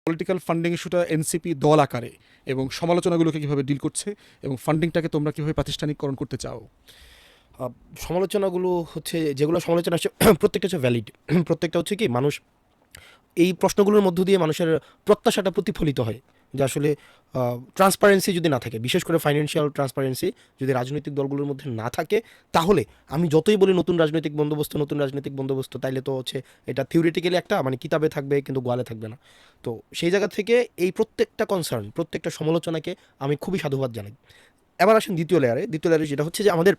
Political funding ইস্যুটা NCP দল আকারে এবং সমালোচনাগুলোকে কিভাবে ডিল করছে এবং ফান্ডিংটাকে তোমরা কিভাবে প্রাতিষ্ঠানিককরণ করতে চাও? সমালোচনাগুলো হচ্ছে যেগুলো সমালোচনা হচ্ছে প্রত্যেকটা হচ্ছে ভ্যালিড। প্রত্যেকটা হচ্ছে কি মানুষ এই প্রশ্নগুলোর মধ্য দিয়ে মানুষের প্রত্যাশাটা প্রতিফলিত হয় যে আসলে ট্রান্সপারেন্সি যদি না থাকে, বিশেষ করে ফাইন্যান্সিয়াল ট্রান্সপারেন্সি যদি রাজনৈতিক দলগুলোর মধ্যে না থাকে, তাহলে আমি যতই বলি নতুন রাজনৈতিক বন্দোবস্ত, তাইলে তো হচ্ছে এটা থিওরিটিক্যালি একটা মানে কিতাবে থাকবে কিন্তু গোয়ালে থাকবে না। তো সেই জায়গা থেকে এই প্রত্যেকটা কনসার্ন, প্রত্যেকটা সমালোচনাকে আমি খুবই সাধুবাদ জানাই। এবার আসেন দ্বিতীয় লেয়ারে যেটা হচ্ছে যে আমাদের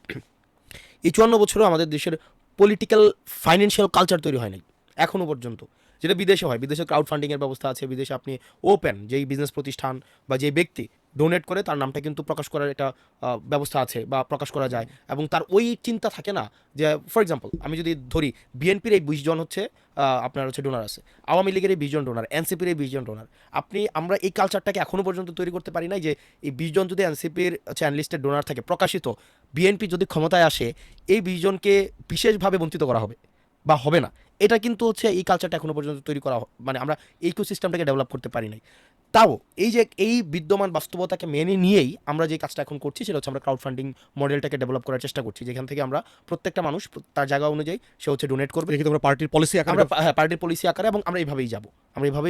এই 54 বছরও আমাদের দেশের পলিটিক্যাল ফাইন্যান্সিয়াল কালচার তৈরি হয় নাই এখনও পর্যন্ত, যেটা বিদেশে হয়। বিদেশে ক্রাউড ফান্ডিংয়ের ব্যবস্থা আছে, বিদেশে আপনি ওপেন যেই বিজনেস প্রতিষ্ঠান বা যেই ব্যক্তি ডোনেট করে তার নামটা কিন্তু প্রকাশ করার একটা ব্যবস্থা আছে বা প্রকাশ করা যায়, এবং তার ওই চিন্তা থাকে না যে ফর এক্সাম্পল আমি যদি ধরি বিএনপির এই 20 জন হচ্ছে আপনার হচ্ছে ডোনার আছে, আওয়ামী লীগের এই 20 জন ডোনার, এনসিপির এই 20 জন ডোনার। আমরা এই কালচারটাকে এখনও পর্যন্ত তৈরি করতে পারি নাই যে এই 20 জন যদি এনসিপির হচ্ছে অ্যানলিস্টেড ডোনার থাকে প্রকাশিত, বিএনপি যদি ক্ষমতায় আসে এই 20 জনকে বিশেষভাবে বঞ্চিত করা হবে বা হবে না। এটা কিন্তু হচ্ছে এই কালচারটা এখনো পর্যন্ত তৈরি করা মানে আমরা এই ইকোসিস্টেমটাকে ডেভেলপ করতে পারি নাই। তাও এই যে এই বিদ্যমান বাস্তবতাকে মেনে নিয়েই আমরা যে কাজটা এখন করছি সেটা হচ্ছে আমরা ক্রাউড ফান্ডিং মডেলটাকে ডেভেলপ করার চেষ্টা করছি, যেখান থেকে আমরা প্রত্যেকটা মানুষ তার জায়গা অনুযায়ী সে হচ্ছে ডোনেট করবে। দেখি তোমরা পার্টির পলিসি আকারে আমরা পার্টির পলিসি আকারে, এবং আমরা এইভাবেই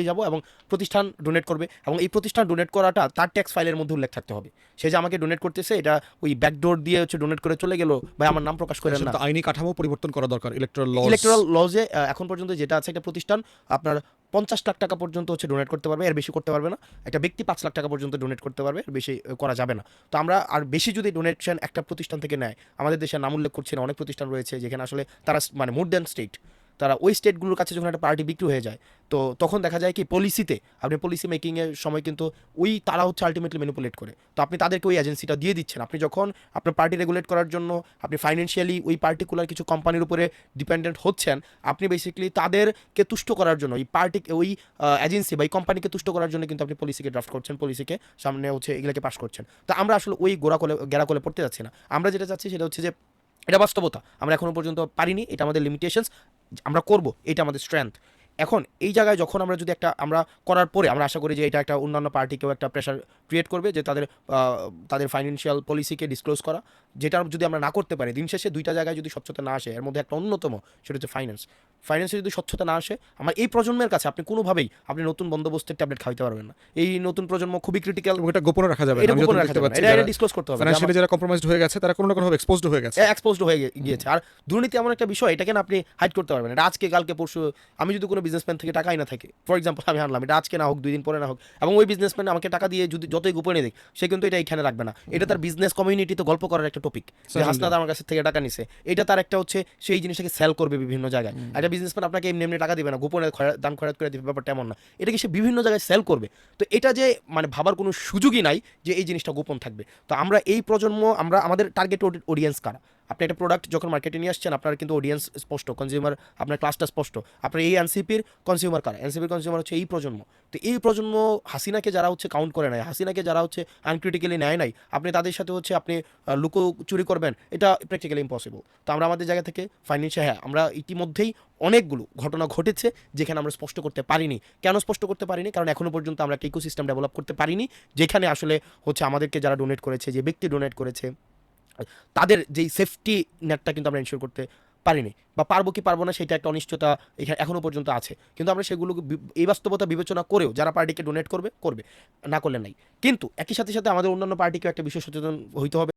যাব এবং প্রতিষ্ঠান ডোনেট করবে, এবং এই প্রতিষ্ঠান ডোনেট করাটা তার ট্যাক্স ফাইলের মধ্যে উল্লেখ থাকতে হবে। সে যে আমাকে ডোনেট করতেছে এটা ওই ব্যাকডোর দিয়ে হচ্ছে ডোনেট করে চলে গেল বা আমার নাম প্রকাশ করেন না। আইনি কাঠামো পরিবর্তন করা দরকার। ইলেকট্রাল লজে এখন পর্যন্ত যেটা আছে, একটা প্রতিষ্ঠান আপনার 50 লাখ টাকা পর্যন্ত হচ্ছে ডোনেট করতে পারবে, এর বেশি করতে পারবে না। একটা ব্যক্তি 5 লাখ টাকা পর্যন্ত ডোনেট করতে পারবে, এর বেশি করা যাবে না। তো আমরা আর বেশি যদি ডোনেশন একটা প্রতিষ্ঠান থেকে নেয়, আমাদের দেশের নাম উল্লেখ করছি না, অনেক প্রতিষ্ঠান রয়েছে যেখানে আসলে তারা মানে মোর দ্যান স্টেট, তারা ওই স্টেটগুলোর কাছে যখন একটা পার্টি বিক্রি হয়ে যায়, তো তখন দেখা যায় কি পলিসিতে আপনি পলিসি মেকিংয়ের সময় কিন্তু ওই তারা হচ্ছে আলটিমেটলি ম্যানিপুলেট করে। তো আপনি তাদেরকে ওই এজেন্সিটা দিয়ে দিচ্ছেন। আপনি যখন আপনার পার্টি রেগুলেট করার জন্য আপনি ফাইন্যান্সিয়ালি ওই পার্টিকুলার কিছু কোম্পানির উপরে ডিপেন্ডেন্ট হচ্ছেন, আপনি বেসিক্যালি তাদেরকে তুষ্ট করার জন্য ওই এজেন্সি বা এই কোম্পানিকে তুষ্ট করার জন্য কিন্তু আপনি পলিসিকে ড্রাফট করছেন, পলিসিকে সামনে হচ্ছে এগুলোকে পাস করছেন। তো আমরা আসলে ওই গেরাকলে পড়তে যাচ্ছি না। আমরা যেটা চাচ্ছি সেটা হচ্ছে যে এটা বাস্তবতা, আমরা এখনো পর্যন্ত পারিনি, এটা আমাদের লিমিটেশনস, আমরা করব, এটা আমাদের স্ট্রেংথ। এখন এই জায়গায় যখন আমরা যদি আমরা করার পরে আমরা আশা করি যে এটা একটা অন্যান্য পার্টিকেও একটা প্রেশার ক্রিয়েট করবে যে তাদের ফাইন্যান্সিয়াল পলিসিকে ডিসক্লোজ করা, যেটা যদি আমরা না করতে পারি, দিন শেষে দুইটা জায়গায় যদি স্বচ্ছতা না আসে, এর মধ্যে একটা অন্যতম সেটা হচ্ছে ফাইন্যান্সে যদি স্বচ্ছতা না আসে, আমার এই প্রজন্মের কাছে আপনি কোনোভাবেই আপনি নতুন বন্দোবস্তের ট্যাবলেট খাইতে পারবেন না। এই নতুন প্রজন্ম খুবই ক্রিটিক্যাল, এটা গোপনে রাখা যাবে, এটা গোপনে রাখা যাবে, এটা ডিসক্লোজ করতে হবে। ফাইন্যান্সিয়ালি যারা কম্প্রোমাইজড হয়ে গেছে তারা কোনো না কোনোভাবে এক্সপোজড হয়ে গিয়েছে। আর দুর্নীতি এমন একটা বিষয়, এটাকে না আপনি হাইড করতে পারবেন। এটা আজকে কালকে পরশু, আমি যদি কোনো বিজনেসম্যান থেকে টাকাই না থাকে, ফর এক্সাম্পল আমি আনলাম, এটা আজকে না হোক 2 দিন পরে না হোক, এবং ওই বিজনেসম্যান আমাকে টাকা দিয়ে যদি যতই গোপনে দিক, সে কিন্তু এটা এখানে রাখবে না। এটা তার বিজনেস কমিউনিটিতে গল্প করার একটা টপিক, যে হাসনাত আমার কাছ থেকে টাকা নিছে, এটা তার একটা হচ্ছে সেই জিনিসটাকে সেল করবে বিভিন্ন জায়গায়। একটা বিজনেসম্যান আপনাকে এমনি এমনি টাকা দিবে না, গোপনে দান খয়রাত করে দিবে, ব্যাপারটা এমন না। এটাকে সে বিভিন্ন জায়গায় সেল করবে। তো এটা যে মানে ভাবার কোনো সুযোগই নাই যে এই জিনিসটা গোপন থাকবে। তো আমরা এই প্রজন্ম, আমাদের টার্গেট অডিয়েন্স কারা? আপনি একটা প্রোডাক্ট যখন মার্কেটে নিয়ে আসছেন, আপনার কিন্তু অডিয়েন্স স্পষ্ট, কনজিউমার আপনার ক্লাসটা স্পষ্ট। আপনার এই এনসিপির কনজিউমার কারা? এনসিপির কনজিউমার হচ্ছে এই প্রজন্ম। তো এই প্রজন্ম হাসিনাকে যারা হচ্ছে কাউন্ট করে নেয়, হাসিনাকে যারা হচ্ছে আনক্রিটিক্যালি নেয় নাই, আপনি তাদের সাথে হচ্ছে আপনি লুকো চুরি করবেন, এটা প্র্যাকটিক্যালি ইম্পসিবল। তো আমরা আমাদের জায়গা থেকে ফাইন্যান্সিয়াল, হ্যাঁ আমরা ইতিমধ্যেই অনেকগুলো ঘটনা ঘটেছে যেখানে আমরা স্পষ্ট করতে পারিনি। কেন স্পষ্ট করতে পারিনি? কারণ এখনো পর্যন্ত আমরা একটা ইকোসিস্টেম ডেভেলপ করতে পারিনি, যেখানে আসলে হচ্ছে আমাদেরকে যারা ডোনেট করেছে, যে ব্যক্তি ডোনেট করেছে, তাদের যেই সেফটি নেটটা কিন্তু আমরা এনশিওর করতে পারিনি, বা পারবো কি পারবো না সেটা একটা অনিশ্চয়তা এখানে এখনো পর্যন্ত আছে। কিন্তু আমরা সেগুলোকে এই বাস্তবতা বিবেচনা করেও যারা পার্টিকে ডোনেট করবে, না করলে নাই। কিন্তু একই সাথে সাথে আমাদের অন্যান্য পার্টিকেও একটা বিষয় সচেতন হইতে হবে।